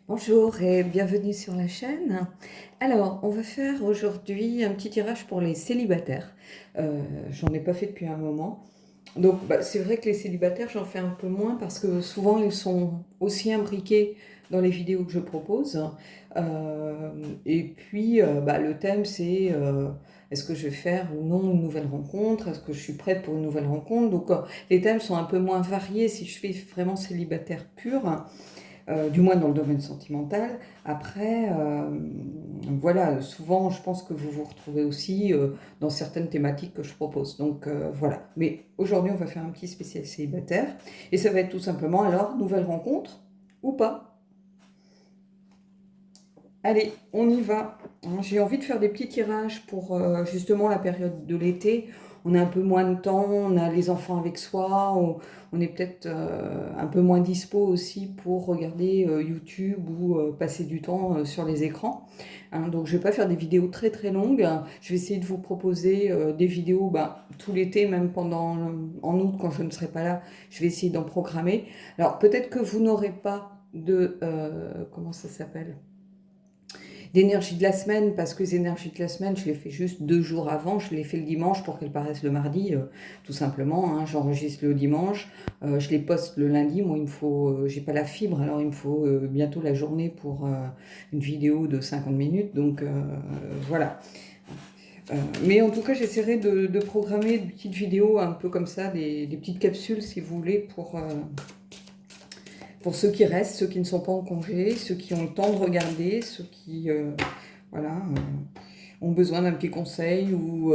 Bonjour et bienvenue sur la chaîne. Alors, on va faire aujourd'hui un petit tirage pour les célibataires. J'en ai pas fait depuis un moment. Donc, c'est vrai que les célibataires, j'en fais un peu moins parce que souvent, ils sont aussi imbriqués dans les vidéos que je propose. Et puis, le thème, c'est est-ce que je vais faire ou non une nouvelle rencontre? Est-ce que je suis prête pour une nouvelle rencontre? Donc, les thèmes sont un peu moins variés si je fais vraiment célibataire pur. Du moins dans le domaine sentimental. Après, voilà, souvent, je pense que vous vous retrouvez aussi dans certaines thématiques que je propose. Donc voilà. Mais aujourd'hui, on va faire un petit spécial célibataire. Et ça va être tout simplement, alors, nouvelle rencontre ou pas? Allez, on y va. J'ai envie de faire des petits tirages pour justement la période de l'été. On a un peu moins de temps, on a les enfants avec soi, on est peut-être un peu moins dispo aussi pour regarder YouTube ou passer du temps sur les écrans. Donc je ne vais pas faire des vidéos très très longues. Je vais essayer de vous proposer des vidéos tout l'été, même en août quand je ne serai pas là. Je vais essayer d'en programmer. Alors peut-être que vous n'aurez pas de... comment ça s'appelle, d'énergie de la semaine, parce que les énergies de la semaine, je les fais juste 2 jours avant, je les fais le dimanche pour qu'elles paraissent le mardi, tout simplement, hein. J'enregistre le dimanche, je les poste le lundi. Moi, il me faut, j'ai pas la fibre, alors il me faut bientôt la journée pour une vidéo de 50 minutes, donc voilà. Mais en tout cas, j'essaierai de programmer des petites vidéos un peu comme ça, des petites capsules, si vous voulez, pour ceux qui restent, ceux qui ne sont pas en congé, ceux qui ont le temps de regarder, ceux qui voilà, ont besoin d'un petit conseil ou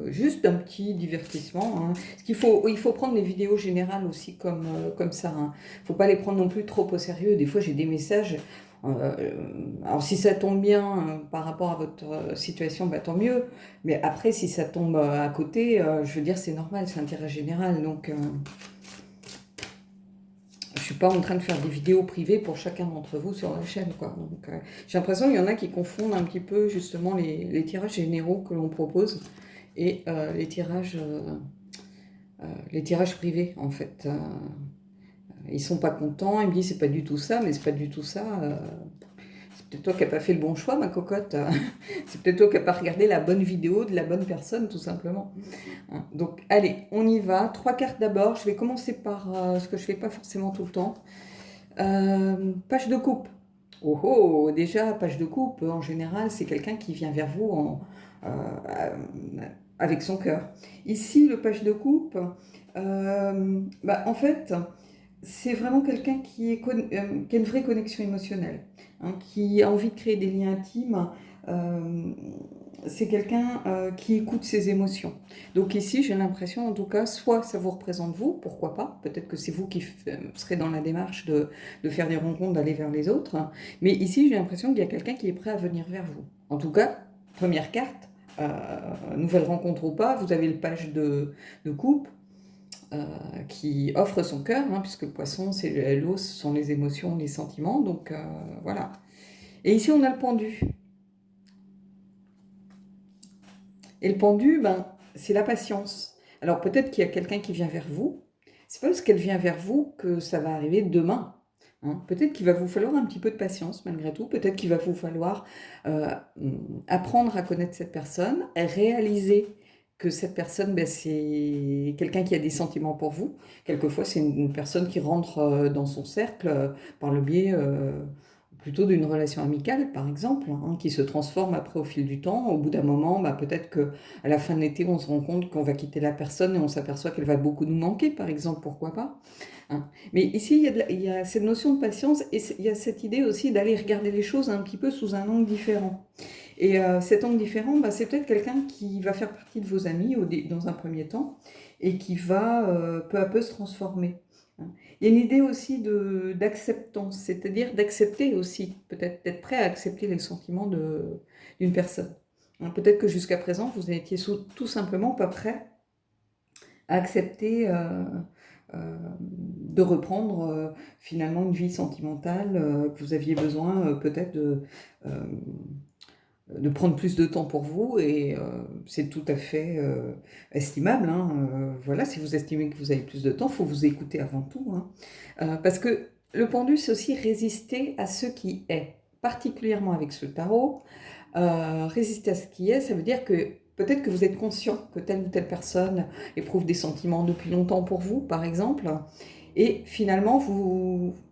juste d'un petit divertissement, hein. Il faut prendre les vidéos générales aussi comme ça, hein. Il ne faut pas les prendre non plus trop au sérieux. Des fois, j'ai des messages. euh, alors, si ça tombe bien par rapport à votre situation, tant mieux. Mais après, si ça tombe à côté, je veux dire, c'est normal, c'est intérêt général. Donc, je suis pas en train de faire des vidéos privées pour chacun d'entre vous sur la chaîne, quoi. Donc, j'ai l'impression qu'il y en a qui confondent un petit peu justement les tirages généraux que l'on propose et les tirages privés, en fait. Ils sont pas contents, ils me disent c'est pas du tout ça, mais c'est pas du tout ça. C'est peut-être toi qui n'as pas fait le bon choix, ma cocotte. C'est peut-être toi qui n'as pas regardé la bonne vidéo de la bonne personne, tout simplement. Hein. Donc, allez, on y va. 3 cartes d'abord. Je vais commencer par ce que je fais pas forcément tout le temps. Page de coupe. Oh oh, déjà, page de coupe, en général, c'est quelqu'un qui vient vers vous euh, avec son cœur. Ici, le page de coupe, en fait, c'est vraiment quelqu'un qui a une vraie connexion émotionnelle, hein, qui a envie de créer des liens intimes. Euh, c'est quelqu'un qui écoute ses émotions. Donc ici, j'ai l'impression, en tout cas, soit ça vous représente vous, pourquoi pas, peut-être que c'est vous qui serez dans la démarche de faire des rencontres, d'aller vers les autres, hein. Mais ici, j'ai l'impression qu'il y a quelqu'un qui est prêt à venir vers vous. En tout cas, première carte, nouvelle rencontre ou pas, vous avez le page de coupe, qui offre son cœur, hein, puisque le poisson, c'est l'eau, ce sont les émotions, les sentiments, donc voilà. Et ici, on a le pendu. Et le pendu, c'est la patience. Alors peut-être qu'il y a quelqu'un qui vient vers vous. C'est pas parce qu'elle vient vers vous que ça va arriver demain, hein. Peut-être qu'il va vous falloir un petit peu de patience malgré tout. Peut-être qu'il va vous falloir euh, apprendre à connaître cette personne, réaliser que cette personne, c'est quelqu'un qui a des sentiments pour vous. Quelquefois, c'est une personne qui rentre dans son cercle par le biais plutôt d'une relation amicale, par exemple, hein, qui se transforme après au fil du temps. Au bout d'un moment, peut-être qu'à la fin de l'été, on se rend compte qu'on va quitter la personne et on s'aperçoit qu'elle va beaucoup nous manquer, par exemple, pourquoi pas, hein. Mais ici, il y a cette notion de patience et il y a cette idée aussi d'aller regarder les choses un petit peu sous un angle différent. Et cet angle différent, c'est peut-être quelqu'un qui va faire partie de vos amis dans un premier temps et qui va peu à peu se transformer, hein. Il y a une idée aussi d'acceptance, c'est-à-dire d'accepter aussi, peut-être d'être prêt à accepter les sentiments d'une personne, hein. Peut-être que jusqu'à présent, vous n'étiez tout simplement pas prêt à accepter de reprendre finalement une vie sentimentale, que vous aviez besoin peut-être euh, de prendre plus de temps pour vous et c'est tout à fait estimable, hein. Voilà, si vous estimez que vous avez plus de temps, il faut vous écouter avant tout, hein. Parce que Le pendu, c'est aussi résister à ce qui est, particulièrement avec ce tarot. Résister à ce qui est, ça veut dire que peut-être que vous êtes conscient que telle ou telle personne éprouve des sentiments depuis longtemps pour vous, par exemple, et finalement,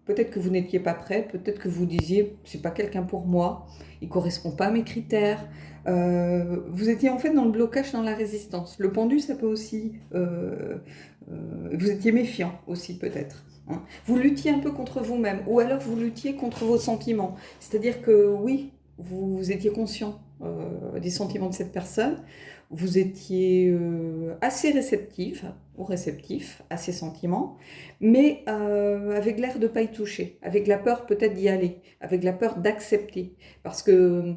peut-être que vous n'étiez pas prêt, peut-être que vous disiez, c'est pas quelqu'un pour moi, il correspond pas à mes critères. Vous étiez en fait dans le blocage, dans la résistance. Le pendu, ça peut aussi, vous étiez méfiant aussi peut-être, hein. Vous luttiez un peu contre vous-même, ou alors vous luttiez contre vos sentiments. C'est-à-dire que oui, vous étiez conscient des sentiments de cette personne, vous étiez assez réceptive ou réceptif à ces sentiments, mais avec l'air de ne pas y toucher, avec la peur peut-être d'y aller, avec la peur d'accepter. Parce que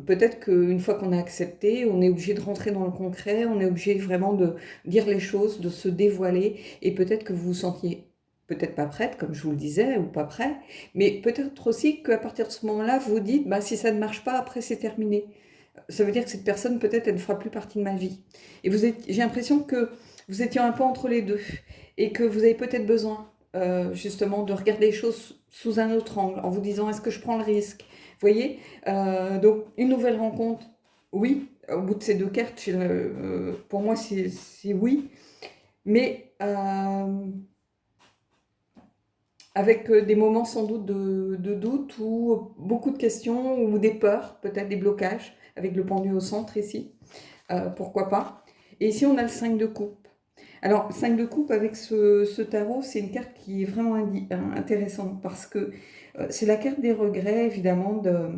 peut-être qu'une fois qu'on a accepté, on est obligé de rentrer dans le concret, on est obligé vraiment de dire les choses, de se dévoiler, et peut-être que vous vous sentiez peut-être pas prête, comme je vous le disais, ou pas prêt, mais peut-être aussi qu'à partir de ce moment-là, vous dites, si ça ne marche pas, après c'est terminé. Ça veut dire que cette personne, peut-être, elle ne fera plus partie de ma vie. Et j'ai l'impression que vous étiez un peu entre les deux, et que vous avez peut-être besoin, justement, de regarder les choses sous un autre angle, en vous disant, est-ce que je prends le risque? Vous voyez. Donc, une nouvelle rencontre, oui, au bout de ces deux cartes, pour moi, c'est oui, mais avec des moments sans doute de doute ou beaucoup de questions ou des peurs, peut-être des blocages, avec le pendu au centre ici, pourquoi pas. Et ici, on a le 5 de coupe. Alors, 5 de coupe avec ce tarot, c'est une carte qui est vraiment intéressante parce que c'est la carte des regrets, évidemment, euh,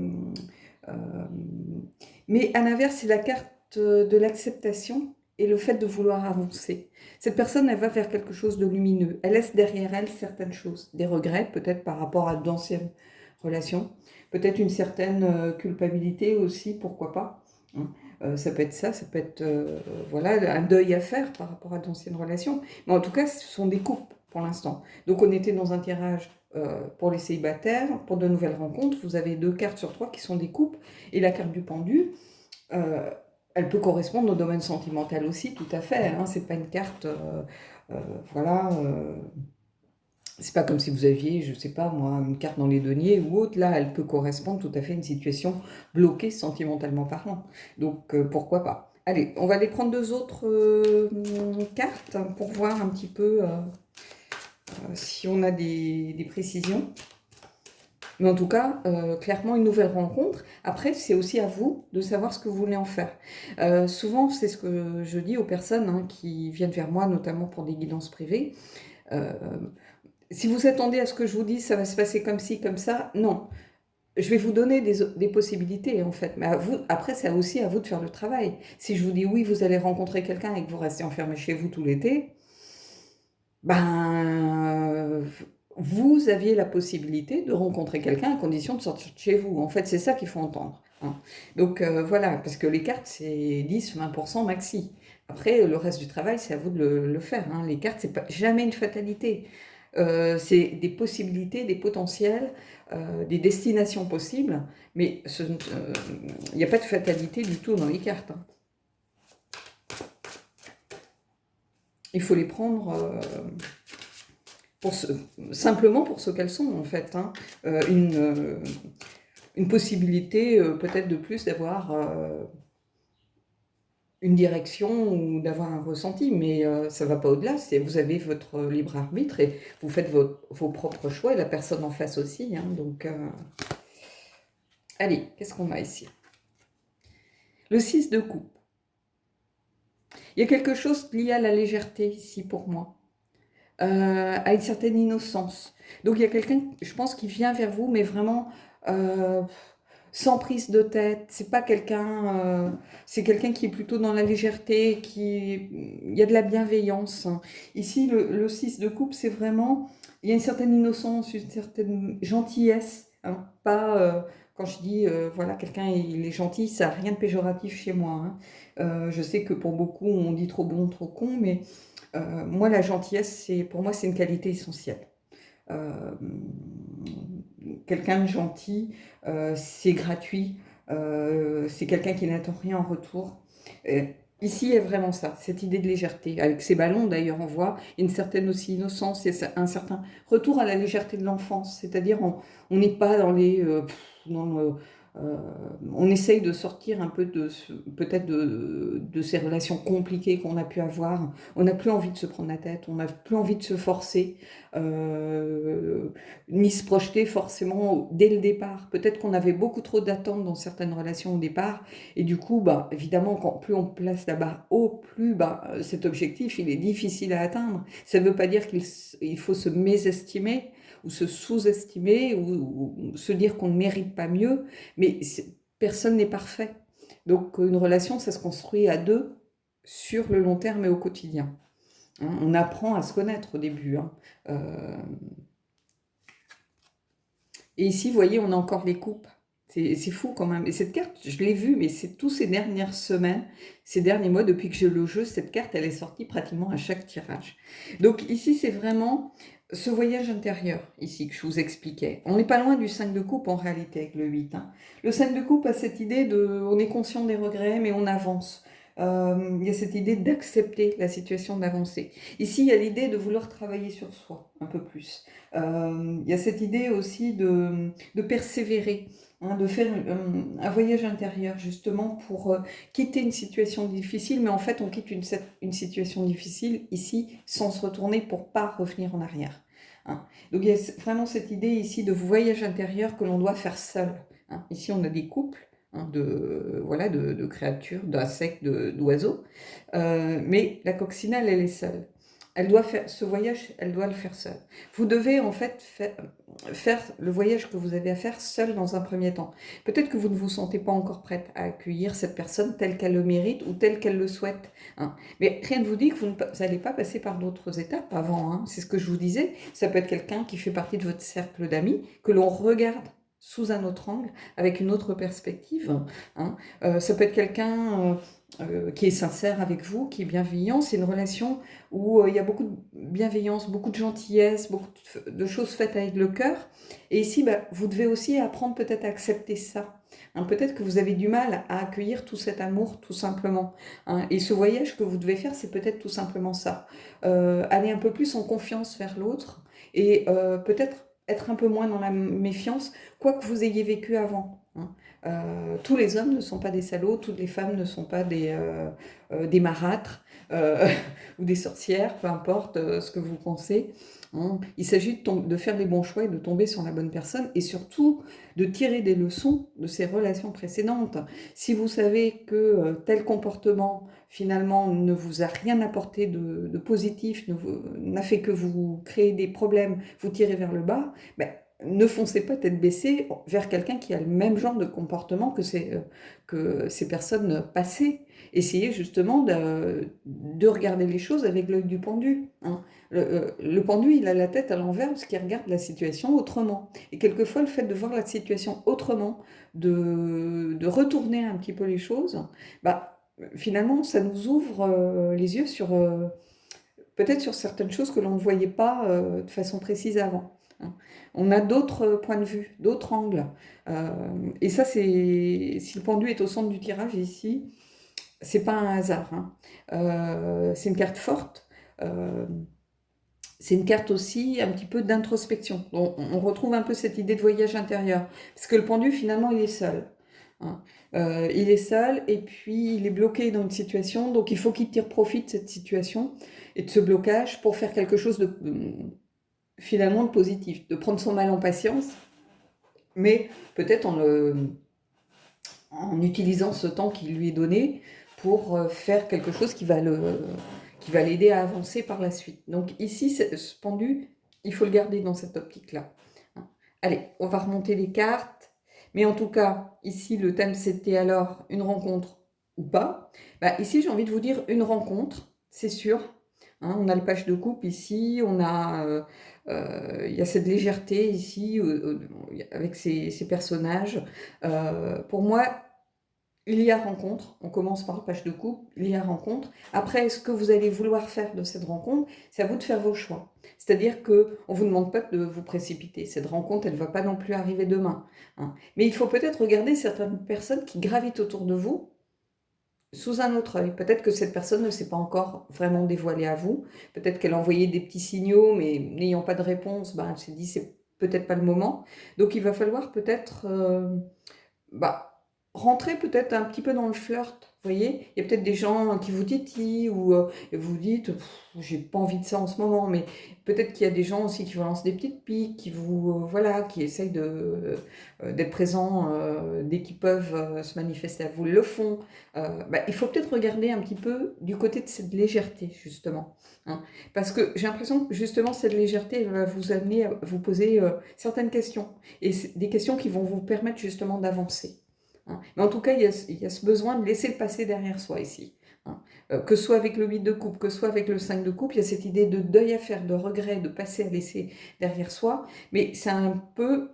mais à l'inverse, c'est la carte de l'acceptation et le fait de vouloir avancer. Cette personne, elle va vers quelque chose de lumineux. Elle laisse derrière elle certaines choses, des regrets peut-être par rapport à d'anciennes relations, peut-être une certaine culpabilité aussi, pourquoi pas, hein. Ça peut être ça, ça peut être voilà, un deuil à faire par rapport à d'anciennes relations. Mais en tout cas, ce sont des coupes pour l'instant. Donc on était dans un tirage pour les célibataires, pour de nouvelles rencontres. Vous avez 2 cartes sur 3 qui sont des coupes. Et la carte du pendu, euh, elle peut correspondre au domaine sentimental aussi, tout à fait, hein. C'est pas une carte, euh, voilà, c'est pas comme si vous aviez, je sais pas moi, une carte dans les deniers ou autre. Là, elle peut correspondre tout à fait à une situation bloquée sentimentalement parlant. Donc, pourquoi pas. Allez, on va aller prendre 2 autres cartes pour voir un petit peu si on a des précisions. Mais en tout cas, clairement, une nouvelle rencontre. Après, c'est aussi à vous de savoir ce que vous voulez en faire. Souvent, c'est ce que je dis aux personnes, hein, qui viennent vers moi, notamment pour des guidances privées. Euh, si vous attendez à ce que je vous dise, ça va se passer comme ci, comme ça, non. Je vais vous donner des possibilités, en fait. Mais après, c'est aussi à vous de faire le travail. Si je vous dis oui, vous allez rencontrer quelqu'un et que vous restez enfermé chez vous tout l'été, vous aviez la possibilité de rencontrer quelqu'un à condition de sortir de chez vous. En fait, c'est ça qu'il faut entendre, hein. Donc voilà, parce que les cartes, c'est 10-20% maxi. Après, le reste du travail, c'est à vous de le faire, hein. Les cartes, c'est pas jamais une fatalité. C'est des possibilités, des potentiels, des destinations possibles, mais il n'y a pas de fatalité du tout dans les cartes, hein. Il faut les prendre simplement pour ce qu'elles sont, en fait, hein. Une possibilité peut-être de plus d'avoir une direction ou d'avoir un ressenti, mais ça ne va pas au-delà. Vous avez votre libre arbitre et vous faites vos propres choix, et la personne en face aussi, hein. Donc, allez, qu'est-ce qu'on a ici? Le 6 de coupe. Il y a quelque chose lié à la légèreté ici pour moi, à une certaine innocence. Donc il y a quelqu'un, je pense, qui vient vers vous, mais vraiment sans prise de tête. C'est pas quelqu'un, c'est quelqu'un qui est plutôt dans la légèreté, il y a de la bienveillance, hein. Ici, le 6 de coupe, c'est vraiment, il y a une certaine innocence, une certaine gentillesse, hein. Pas, quand je dis, voilà, quelqu'un il est gentil, ça n'a rien de péjoratif chez moi, hein. Je sais que pour beaucoup, on dit trop bon, trop con, mais moi, la gentillesse, pour moi, c'est une qualité essentielle. Euh, Quelqu'un de gentil, c'est gratuit, c'est quelqu'un qui n'attend rien en retour. Ici, il y a vraiment ça, cette idée de légèreté. Avec ces ballons, d'ailleurs, on voit une certaine aussi innocence, il y a un certain retour à la légèreté de l'enfance. C'est-à-dire, on n'est pas dans les... euh, on essaye de sortir un peu peut-être de ces relations compliquées qu'on a pu avoir. On n'a plus envie de se prendre la tête, on n'a plus envie de se forcer, euh, ni se projeter forcément dès le départ. Peut-être qu'on avait beaucoup trop d'attentes dans certaines relations au départ, et du coup, bah, évidemment, plus on place la barre haut, plus cet objectif il est difficile à atteindre. Ça ne veut pas dire qu'il faut se mésestimer ou se sous-estimer ou se dire qu'on ne mérite pas mieux, mais personne n'est parfait. Donc une relation, ça se construit à deux sur le long terme et au quotidien. Hein, on apprend à se connaître au début. Hein. Euh, Et ici, vous voyez, on a encore les coupes. C'est fou quand même. Et cette carte, je l'ai vue, mais c'est tous ces dernières semaines, ces derniers mois, depuis que j'ai le jeu, cette carte, elle est sortie pratiquement à chaque tirage. Donc ici, c'est vraiment ce voyage intérieur, ici, que je vous expliquais. On n'est pas loin du 5 de coupe en réalité avec le 8. Hein. Le 5 de coupe a cette idée on est conscient des regrets, mais on avance. Il y a cette idée d'accepter la situation, d'avancer. Ici, il y a l'idée de vouloir travailler sur soi un peu plus. Il y a cette idée aussi de persévérer, hein, de faire un voyage intérieur justement pour quitter une situation difficile, mais en fait on quitte une situation difficile ici sans se retourner pour pas revenir en arrière. Hein. Donc il y a vraiment cette idée ici de voyage intérieur que l'on doit faire seul. Hein. Ici on a des couples. Hein, voilà, de créatures, d'insectes, d'oiseaux. Mais la coccinelle, elle est seule. Elle doit faire ce voyage, elle doit le faire seule. Vous devez en fait faire le voyage que vous avez à faire seul dans un premier temps. Peut-être que vous ne vous sentez pas encore prête à accueillir cette personne telle qu'elle le mérite ou telle qu'elle le souhaite. Hein. Mais rien ne vous dit que vous n'allez pas passer par d'autres étapes avant. Hein. C'est ce que je vous disais. Ça peut être quelqu'un qui fait partie de votre cercle d'amis, que l'on regarde sous un autre angle, avec une autre perspective. Hein. Ça peut être quelqu'un qui est sincère avec vous, qui est bienveillant. C'est une relation où il y a beaucoup de bienveillance, beaucoup de gentillesse, beaucoup de choses faites avec le cœur. Et ici, vous devez aussi apprendre peut-être à accepter ça. Hein, peut-être que vous avez du mal à accueillir tout cet amour, tout simplement. Hein. Et ce voyage que vous devez faire, c'est peut-être tout simplement ça. Aller un peu plus en confiance vers l'autre et peut-être être un peu moins dans la méfiance, quoi que vous ayez vécu avant. Hein. Tous les hommes ne sont pas des salauds, toutes les femmes ne sont pas des marâtres ou des sorcières, peu importe ce que vous pensez. Hein. Il s'agit de faire les bons choix et de tomber sur la bonne personne et surtout de tirer des leçons de ces relations précédentes. Si vous savez que tel comportement finalement ne vous a rien apporté de positif, n'a fait que vous créer des problèmes, vous tirer vers le bas, ben, ne foncez pas tête baissée vers quelqu'un qui a le même genre de comportement que ces personnes passées. Essayez justement de regarder les choses avec l'œil du pendu. Hein. Le pendu, il a la tête à l'envers parce qu'il regarde la situation autrement. Et quelquefois, le fait de voir la situation autrement, de retourner un petit peu les choses, bah, finalement, ça nous ouvre les yeux sur peut-être sur certaines choses que l'on ne voyait pas de façon précise avant. Hein. On a d'autres points de vue, d'autres angles. Et ça, si le pendu est au centre du tirage ici, c'est pas un hasard. Hein. C'est une carte forte. Euh, c'est une carte aussi un petit peu d'introspection. On retrouve un peu cette idée de voyage intérieur. Parce que le pendu, finalement, il est seul. Hein. Il est seul et puis il est bloqué dans une situation. Donc il faut qu'il tire profit de cette situation et de ce blocage pour faire quelque chose de finalement de positif. De prendre son mal en patience, mais peut-être en utilisant ce temps qui lui est donné pour faire quelque chose qui va l'aider à avancer par la suite. Donc ici, ce pendu, il faut le garder dans cette optique-là. Allez, on va remonter les cartes. Mais en tout cas, ici, le thème, c'était alors une rencontre ou pas. Bah, ici, j'ai envie de vous dire une rencontre, c'est sûr. Hein, on a le page de coupe ici, il y a cette légèreté ici, avec ces personnages. Pour moi, il y a rencontre, on commence par le page de coupe, il y a rencontre. Après, ce que vous allez vouloir faire de cette rencontre, c'est à vous de faire vos choix. C'est-à-dire qu'on ne vous demande pas de vous précipiter. Cette rencontre, elle ne va pas non plus arriver demain. Hein. Mais il faut peut-être regarder certaines personnes qui gravitent autour de vous sous un autre œil. Peut-être que cette personne ne s'est pas encore vraiment dévoilée à vous. Peut-être qu'elle a envoyé des petits signaux, mais n'ayant pas de réponse, ben, elle s'est dit c'est peut-être pas le moment. Donc il va falloir peut-être bah, rentrer peut-être un petit peu dans le flirt. Vous voyez, il y a peut-être des gens qui vous titillent ou vous dites j'ai pas envie de ça en ce moment, mais peut-être qu'il y a des gens aussi qui vous lancent des petites piques, qui vous voilà, qui essayent d'être présents dès qu'ils peuvent se manifester à vous, le font. Bah, il faut peut-être regarder un petit peu du côté de cette légèreté justement, hein. Parce que j'ai l'impression que justement cette légèreté elle va vous amener à vous poser certaines questions et des questions qui vont vous permettre justement d'avancer, hein. Mais en tout cas, il y a ce besoin de laisser le passé derrière soi ici, hein. Que ce soit avec le 8 de coupe, que ce soit avec le 5 de coupe, il y a cette idée de deuil à faire, de regret, de passer à laisser derrière soi, mais c'est un peu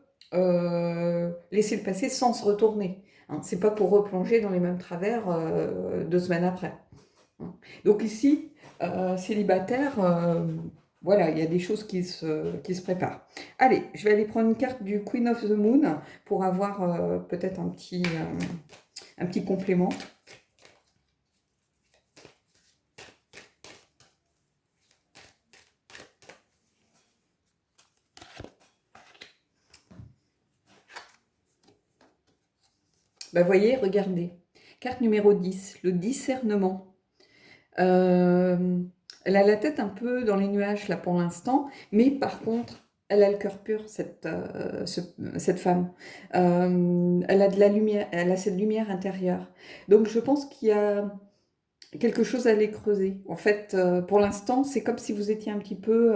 laisser le passé sans se retourner, hein. C'est pas pour replonger dans les mêmes travers 2 semaines après, hein. Donc ici, célibataire, voilà, il y a des choses qui se préparent. Allez, je vais aller prendre une carte du Queen of the Moon pour avoir peut-être un petit complément. Bah, voyez, regardez. Carte numéro 10, le discernement. Elle a la tête un peu dans les nuages là pour l'instant, mais par contre, elle a le cœur pur, cette femme. Elle a de la lumière, elle a cette lumière intérieure. Donc je pense qu'il y a quelque chose à aller creuser. En fait, pour l'instant, c'est comme si vous étiez un petit peu,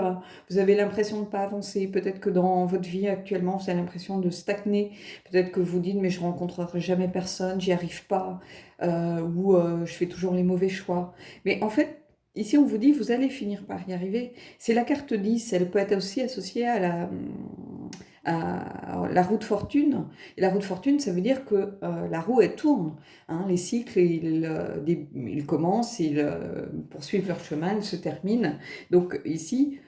vous avez l'impression de ne pas avancer. Peut-être que dans votre vie actuellement, vous avez l'impression de stagner. Peut-être que vous dites, mais je rencontrerai jamais personne, j'y arrive pas, ou je fais toujours les mauvais choix. Mais en fait, ici, on vous dit, vous allez finir par y arriver. C'est la carte 10, elle peut être aussi associée à la roue de fortune. Et la roue de fortune, ça veut dire que la roue, elle tourne, hein. Les cycles, ils commencent, ils poursuivent leur chemin, ils se terminent. Donc ici,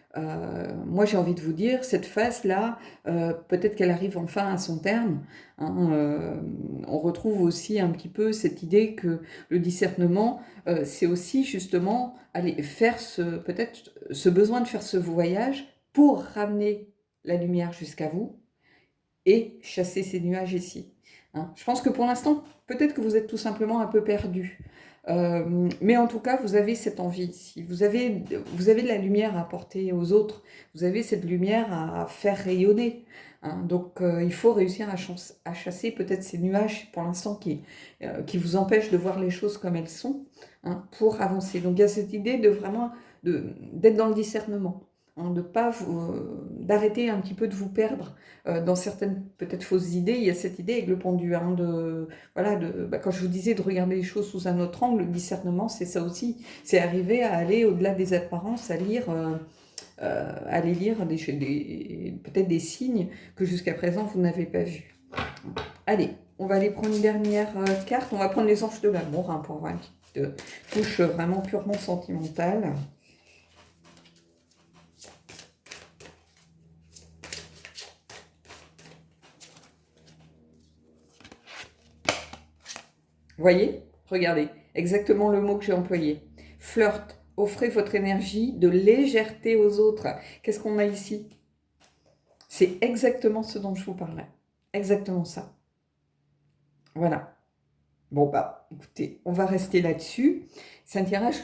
moi j'ai envie de vous dire, cette phase-là, peut-être qu'elle arrive enfin à son terme, hein. On retrouve aussi un petit peu cette idée que le discernement, c'est aussi justement aller faire peut-être ce besoin de faire ce voyage pour ramener la lumière jusqu'à vous et chasser ces nuages ici, hein. Je pense que pour l'instant, peut-être que vous êtes tout simplement un peu perdu. Mais en tout cas, vous avez cette envie ici. Vous avez de la lumière à apporter aux autres. Vous avez cette lumière à faire rayonner, hein. Donc, il faut réussir à chasser peut-être ces nuages pour l'instant qui vous empêchent de voir les choses comme elles sont, hein, pour avancer. Donc, il y a cette idée de vraiment d'être dans le discernement, hein, d'arrêter un petit peu de vous perdre dans certaines peut-être fausses idées. Il y a cette idée avec le pendu, hein, voilà, quand je vous disais de regarder les choses sous un autre angle, le discernement, c'est ça aussi. C'est arriver à aller au-delà des apparences, aller lire peut-être des signes que jusqu'à présent vous n'avez pas vus. Allez, on va aller prendre une dernière carte. On va prendre les anges de l'amour, hein, pour avoir une petite touche vraiment purement sentimentale. Voyez, regardez, exactement le mot que j'ai employé. Flirt, offrez votre énergie de légèreté aux autres. Qu'est-ce qu'on a ici? C'est exactement ce dont je vous parlais. Exactement ça. Voilà. Bon, bah, écoutez, on va rester là-dessus. C'est un tirage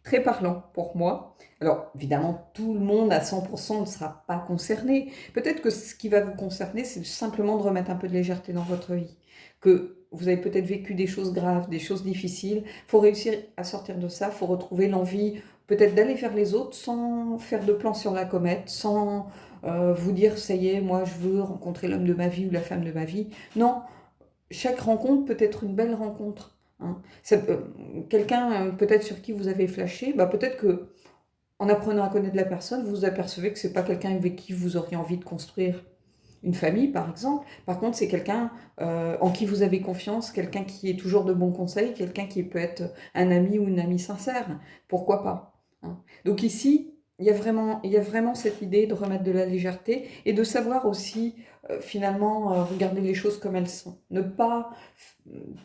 très parlant pour moi. Alors, évidemment, tout le monde à 100% ne sera pas concerné. Peut-être que ce qui va vous concerner, c'est simplement de remettre un peu de légèreté dans votre vie. Que vous avez peut-être vécu des choses graves, des choses difficiles. Il faut réussir à sortir de ça. Il faut retrouver l'envie peut-être d'aller vers les autres sans faire de plan sur la comète, sans vous dire, ça y est, moi je veux rencontrer l'homme de ma vie ou la femme de ma vie. Non, chaque rencontre peut être une belle rencontre, hein. Quelqu'un peut-être sur qui vous avez flashé, bah peut-être que en apprenant à connaître la personne, vous vous apercevez que c'est pas quelqu'un avec qui vous auriez envie de construire une famille, par exemple. Par contre, c'est quelqu'un en qui vous avez confiance, quelqu'un qui est toujours de bons conseils, quelqu'un qui peut être un ami ou une amie sincère. Pourquoi pas, hein. Donc ici, il y a vraiment cette idée de remettre de la légèreté et de savoir aussi, finalement, regarder les choses comme elles sont. Ne pas,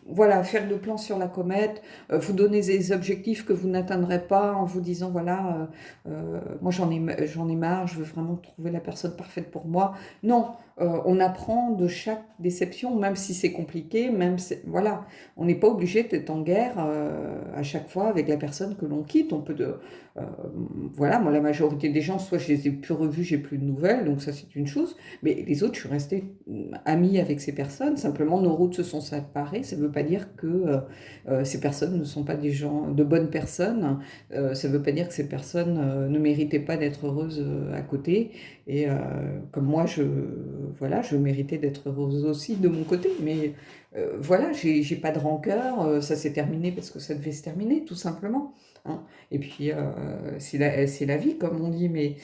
voilà, faire de plans sur la comète, vous donner des objectifs que vous n'atteindrez pas en vous disant: «Voilà, moi j'en ai marre, je veux vraiment trouver la personne parfaite pour moi». Non, on apprend de chaque déception, même si c'est compliqué, même si voilà, on n'est pas obligé d'être en guerre, à chaque fois avec la personne que l'on quitte. On peut heu, voilà, moi la majorité des gens, soit je les ai plus revus, j'ai plus de nouvelles, donc ça c'est une chose, mais les autres, je suis restée, amie avec ces personnes. Simplement nos routes se sont séparées, ça ne veut pas dire que, ces personnes ne sont pas des gens de bonnes personnes, ça ne veut pas dire que ces personnes, ne méritaient pas d'être heureuses, à côté et comme moi voilà, je méritais d'être heureuse aussi de mon côté, mais voilà, j'ai pas de rancœur, ça s'est terminé parce que ça devait se terminer tout simplement, hein. Et puis, c'est la vie comme on dit, mais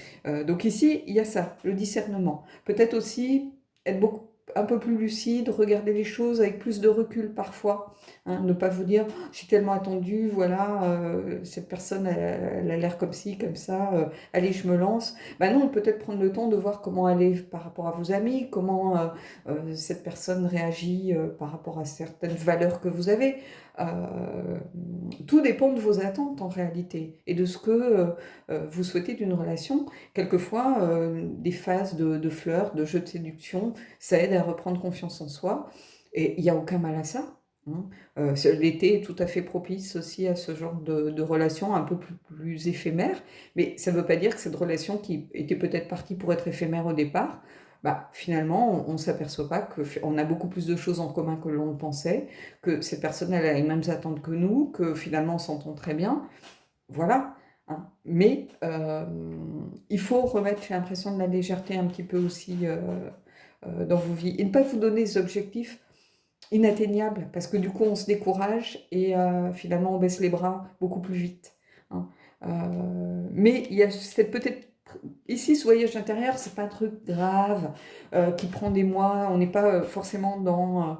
donc ici, il y a ça, le discernement. Peut-être aussi être beaucoup un peu plus lucide, regarder les choses avec plus de recul parfois, hein. Ne pas vous dire: «Oh, «J'ai tellement attendu, voilà, cette personne elle a l'air comme ci, comme ça, allez je me lance». Bah non, peut-être prendre le temps de voir comment elle est par rapport à vos amis, comment, cette personne réagit, par rapport à certaines valeurs que vous avez. Tout dépend de vos attentes en réalité et de ce que, vous souhaitez d'une relation. Quelquefois, des phases de flirts, de jeux de séduction, ça aide à reprendre confiance en soi et il y a aucun mal à ça, hein. L'été est tout à fait propice aussi à ce genre de relation un peu plus éphémère, mais ça ne veut pas dire que cette relation qui était peut-être partie pour être éphémère au départ, bah, finalement on s'aperçoit pas qu'on a beaucoup plus de choses en commun que l'on le pensait, que cette personne elle a les mêmes attentes que nous, que finalement on s'entend très bien. Voilà, hein. Mais il faut remettre, j'ai l'impression, de la légèreté un petit peu aussi, dans vos vies et ne pas vous donner des objectifs inatteignables parce que du coup on se décourage et finalement on baisse les bras beaucoup plus vite, hein. Mais il y a cette peut-être ici ce voyage intérieur, c'est pas un truc grave, qui prend des mois. On n'est pas, forcément dans,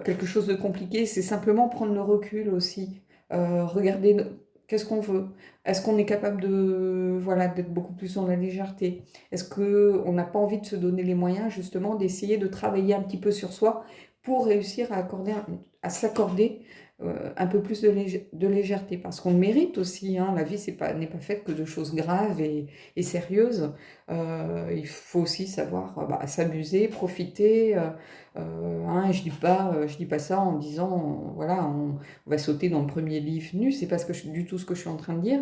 quelque chose de compliqué. C'est simplement prendre le recul aussi, regarder ne qu'est-ce qu'on veut? Est-ce qu'on est capable de voilà, d'être beaucoup plus dans la légèreté? Est-ce qu'on n'a pas envie de se donner les moyens justement d'essayer de travailler un petit peu sur soi pour réussir à s'accorder, un peu plus de légèreté? Parce qu'on le mérite aussi, hein. La vie n'est pas faite que de choses graves et sérieuses. Il faut aussi savoir, bah, s'amuser, profiter, hein. Je dis pas ça en disant, voilà, on va sauter dans le premier lit venu, c'est pas du tout ce que je suis en train de dire.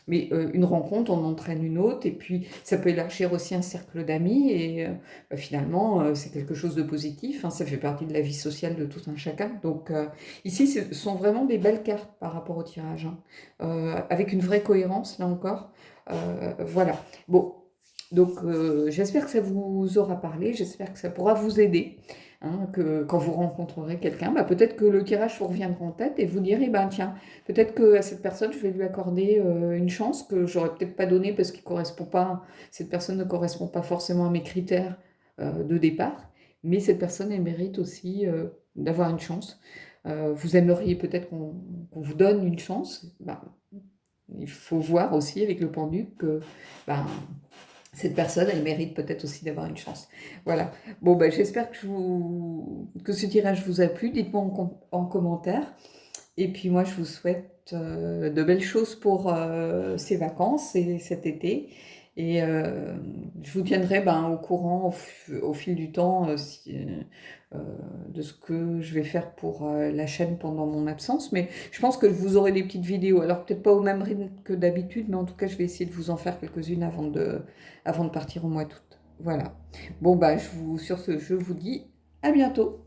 Mais, une rencontre on entraîne une autre et puis ça peut élargir aussi un cercle d'amis et bah, finalement, c'est quelque chose de positif, hein. Ça fait partie de la vie sociale de tout un chacun. Donc, ici ce sont vraiment des belles cartes par rapport au tirage, hein, avec une vraie cohérence là encore, voilà. Bon, donc j'espère que ça vous aura parlé, j'espère que ça pourra vous aider, hein, que quand vous rencontrerez quelqu'un, bah, peut-être que le tirage vous reviendra en tête et vous direz: «Ben, tiens, peut-être qu'à cette personne, je vais lui accorder, une chance que j'aurais peut-être pas donnée parce qu'il correspond pas cette personne ne correspond pas forcément à mes critères, de départ, mais cette personne, elle mérite aussi, d'avoir une chance». Vous aimeriez peut-être qu'on vous donne une chance, ben, il faut voir aussi avec le pendu que, ben cette personne, elle mérite peut-être aussi d'avoir une chance. Voilà. Bon, ben, j'espère que ce tirage vous a plu. Dites-moi en commentaire. Et puis moi, je vous souhaite de belles choses pour ces vacances et cet été. Et je vous tiendrai ben, au courant au fil du temps de ce que je vais faire pour la chaîne pendant mon absence. Mais je pense que vous aurez des petites vidéos. Alors peut-être pas au même rythme que d'habitude, mais en tout cas, je vais essayer de vous en faire quelques-unes avant de partir au mois d'août. Voilà. Bon, bah, sur ce, je vous dis à bientôt.